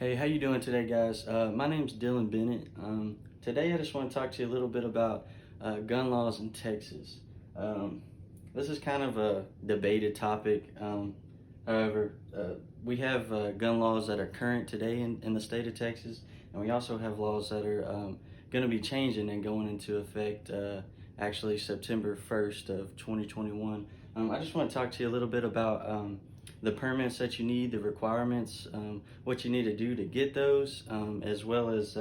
Hey, how you doing today, guys? My name's Dylan Bennett. Today, I just want to talk to you a little bit about gun laws in Texas. Um, this is kind of a debated topic. However, we have gun laws that are current today in the state of Texas, and we also have laws that are going to be changing and going into effect actually September 1st of 2021. I just want to talk to you a little bit about the permits that you need, the requirements, what you need to do to get those, as well as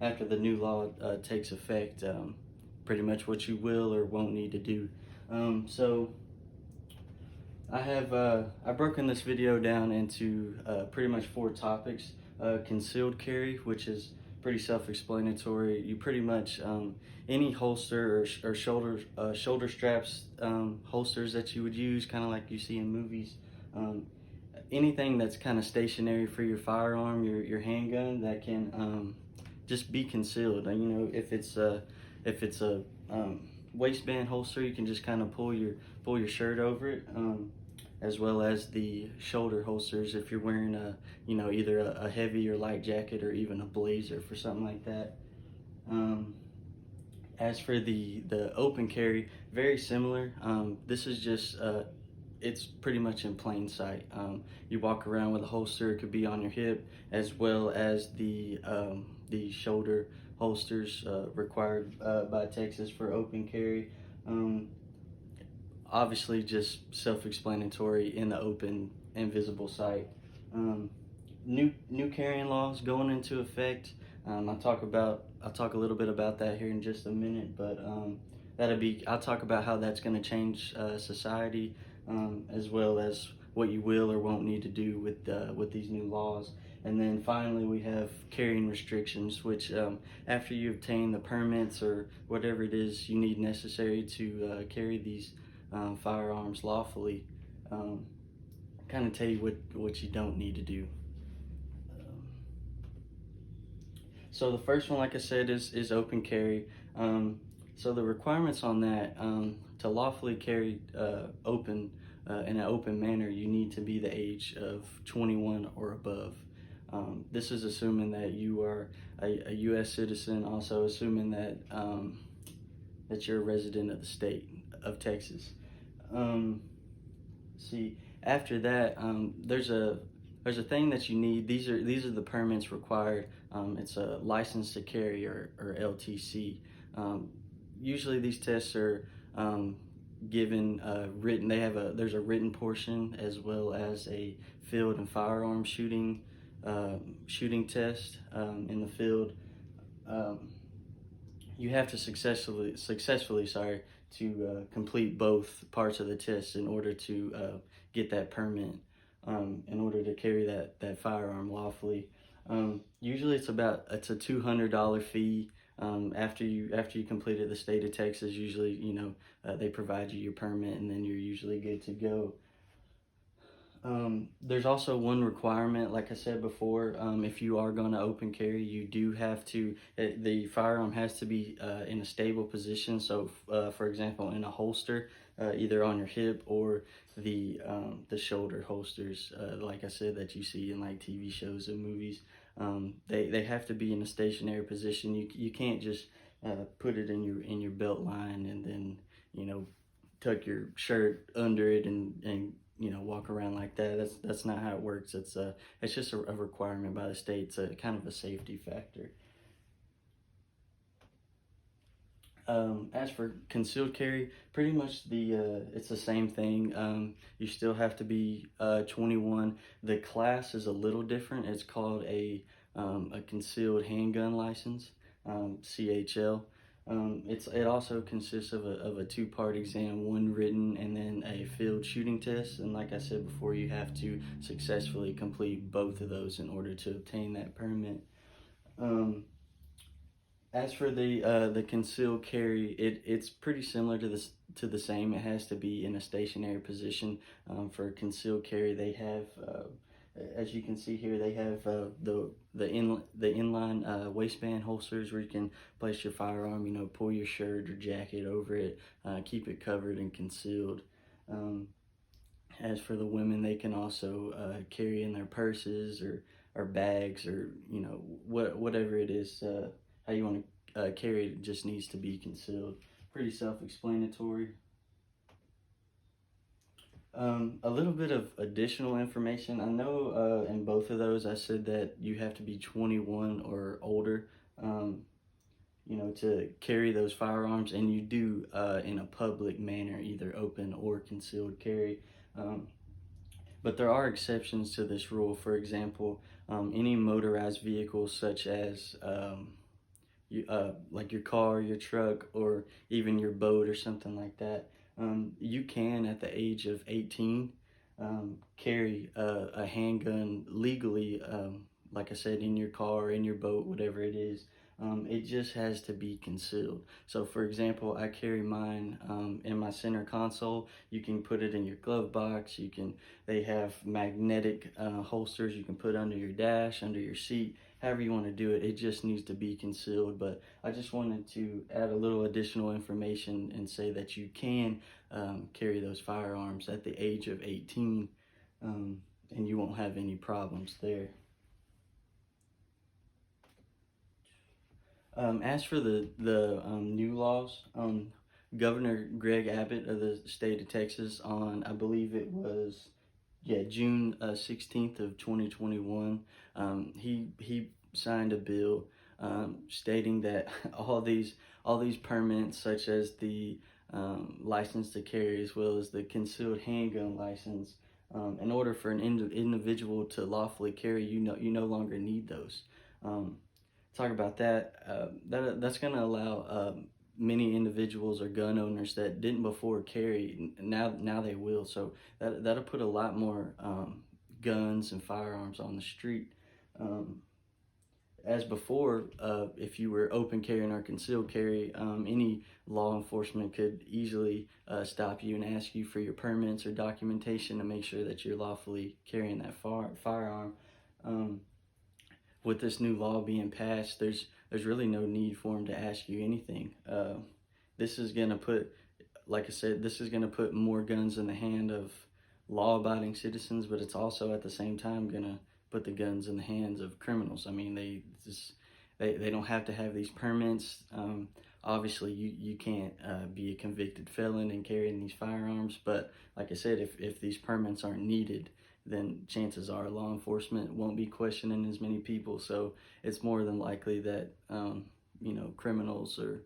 after the new law takes effect, pretty much what you will or won't need to do. So I've broken this video down into pretty much four topics. Concealed carry, which is pretty self-explanatory. You pretty much any holster or shoulder straps, holsters that you would use, kind of like you see in movies. Um, Anything that's kind of stationary for your firearm, your handgun, that can just be concealed. And, if it's a waistband holster, you can just kind of pull your shirt over it. As well as the shoulder holsters if you're wearing either a heavy or light jacket or even a blazer for something like that. As for the open carry, very similar. This is just it's pretty much in plain sight. You walk around with a holster; it could be on your hip, as well as the shoulder holsters required by Texas for open carry. Obviously, just self-explanatory in the open and visible sight. Um, new carrying laws going into effect. I'll talk a little bit about that here in just a minute, but I'll talk about how that's going to change society, as well as what you will or won't need to do with these new laws. And then finally, we have carrying restrictions, which after you obtain the permits or whatever it is you need necessary to carry these firearms lawfully, kind of tell you what you don't need to do. So the first one, like I said, is open carry. So the requirements on that, to lawfully carry open in an open manner, you need to be the age of 21 or above. This is assuming that you are a U.S. citizen, also assuming that that you're a resident of the state of Texas. See, after that, there's a thing that you need. These are the permits required. It's a license to carry, or LTC. Usually these tests are given written. There's a written portion as well as a field and firearm shooting test in the field. You have to successfully to complete both parts of the test in order to get that permit, in order to carry that firearm lawfully. Usually it's a $200 fee. After you completed the state of Texas, usually they provide you your permit, and then you're usually good to go. There's also one requirement, like I said before. If you are going to open carry, you do have to, the firearm has to be in a stable position. So, for example, in a holster, either on your hip or the shoulder holsters, like I said, that you see in like TV shows and movies. They have to be in a stationary position. You can't just put it in your belt line and then tuck your shirt under it and walk around like that. That's not how it works. It's just a requirement by the state. It's a kind of a safety factor. As for concealed carry, pretty much it's the same thing. You still have to be 21. The class is a little different. It's called a concealed handgun license, CHL. It also consists of a two-part exam, one written and then a field shooting test. And like I said before, you have to successfully complete both of those in order to obtain that permit. As for the concealed carry, it's pretty similar to the same. It has to be in a stationary position. For concealed carry, they have, as you can see here, they have the inline waistband holsters where you can place your firearm. Pull your shirt or jacket over it, keep it covered and concealed. As for the women, they can also carry in their purses or or bags, or whatever it is, how you want to carry it just needs to be concealed. Pretty self-explanatory. A little bit of additional information. I know in both of those I said that you have to be 21 or older, to carry those firearms, and you do in a public manner, either open or concealed carry. Um, but there are exceptions to this rule. For example, any motorized vehicle such as like your car, your truck, or even your boat or something like that, you can, at the age of 18, carry a handgun legally, like I said, in your car, in your boat, whatever it is. It just has to be concealed. So, for example, I carry mine in my center console. You can put it in your glove box. They have magnetic holsters you can put under your dash, under your seat, however you want to do it. It just needs to be concealed. But I just wanted to add a little additional information and say that you can carry those firearms at the age of 18, and you won't have any problems there. As for the new laws, Governor Greg Abbott of the state of Texas, on, I believe it was, June 16th of 2021, he signed a bill stating that all these permits, such as the license to carry, as well as the concealed handgun license, in order for an individual to lawfully carry, you no longer need those. Talk about that. That's going to allow many individuals or gun owners that didn't before carry, now they will. So that'll put a lot more guns and firearms on the street. As before, if you were open carrying or concealed carry, any law enforcement could easily stop you and ask you for your permits or documentation to make sure that you're lawfully carrying that firearm. With this new law being passed, there's really no need for them to ask you anything. This is going to put, like I said, this is going to put more guns in the hand of law-abiding citizens, but it's also at the same time going to put the guns in the hands of criminals. I mean, they don't have to have these permits. Obviously, you can't be a convicted felon and carrying these firearms, but like I said, if these permits aren't needed, then chances are law enforcement won't be questioning as many people. So it's more than likely that criminals or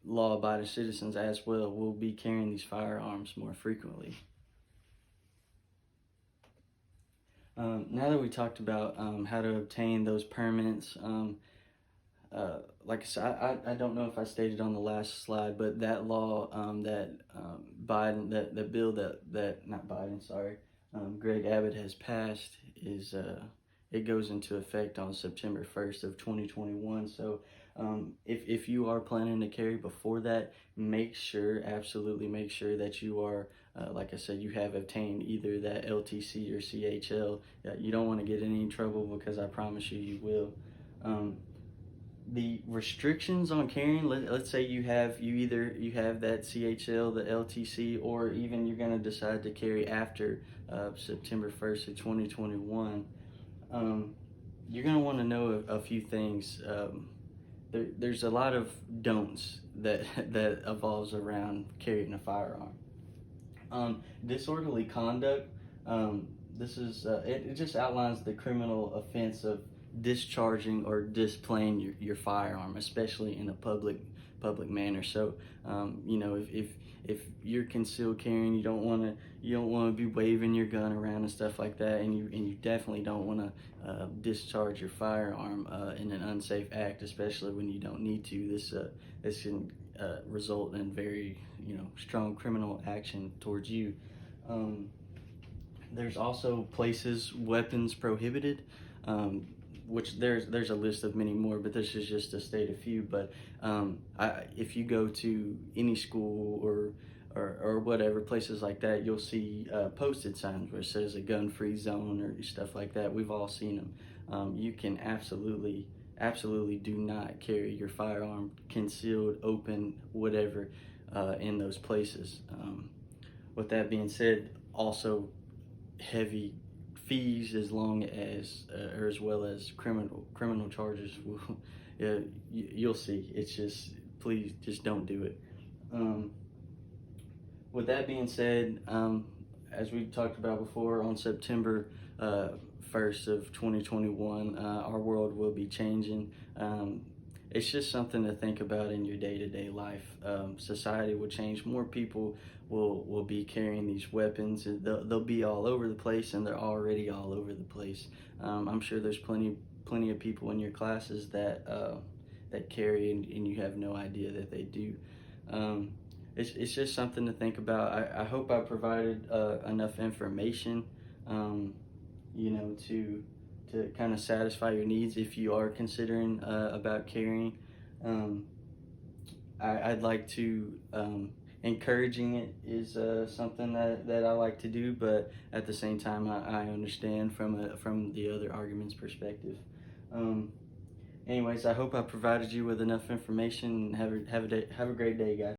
law-abiding citizens as well will be carrying these firearms more frequently. Now that we talked about how to obtain those permits, like I said, I don't know if I stated on the last slide, but that law that Biden, that bill that not Biden, sorry, Greg Abbott has passed it goes into effect on September 1st of 2021. So if you are planning to carry before that, absolutely make sure that you are, like I said, you have obtained either that LTC or CHL. You don't want to get in any trouble, because I promise you will. The restrictions on carrying, let's say you have that CHL, the LTC, or even you're going to decide to carry after September 1st of 2021, you're going to want to know a few things. There's a lot of don'ts that evolves around carrying a firearm. Disorderly conduct, this is it just outlines the criminal offense of discharging or displaying your firearm, especially in a public manner. So if you're concealed carrying, you don't want to be waving your gun around and stuff like that, and you definitely don't want to discharge your firearm in an unsafe act, especially when you don't need to. This can result in very strong criminal action towards you. There's also places weapons prohibited, which there's a list of many more, but this is just to state a few. But if you go to any school or whatever, places like that, you'll see posted signs where it says a gun-free zone or stuff like that. We've all seen them. You can absolutely do not carry your firearm concealed, open, whatever, in those places. With that being said, also heavy fees as long as or as well as criminal charges. Yeah, you'll see. It's just, please just don't do it. Um, with that being said, as we talked about before, on September 1st of 2021, our world will be changing. It's just something to think about in your day-to-day life. Society will change. More people will be carrying these weapons. They'll be all over the place, and they're already all over the place. I'm sure there's plenty of people in your classes that carry, and you have no idea that they do. Um, it's just something to think about. I hope I provided enough information, to kind of satisfy your needs if you are considering about carrying. I'd like to, encouraging it is something that I like to do, but at the same time, I understand from the other argument's perspective. Anyways, I hope I provided you with enough information. Have a great day, guys.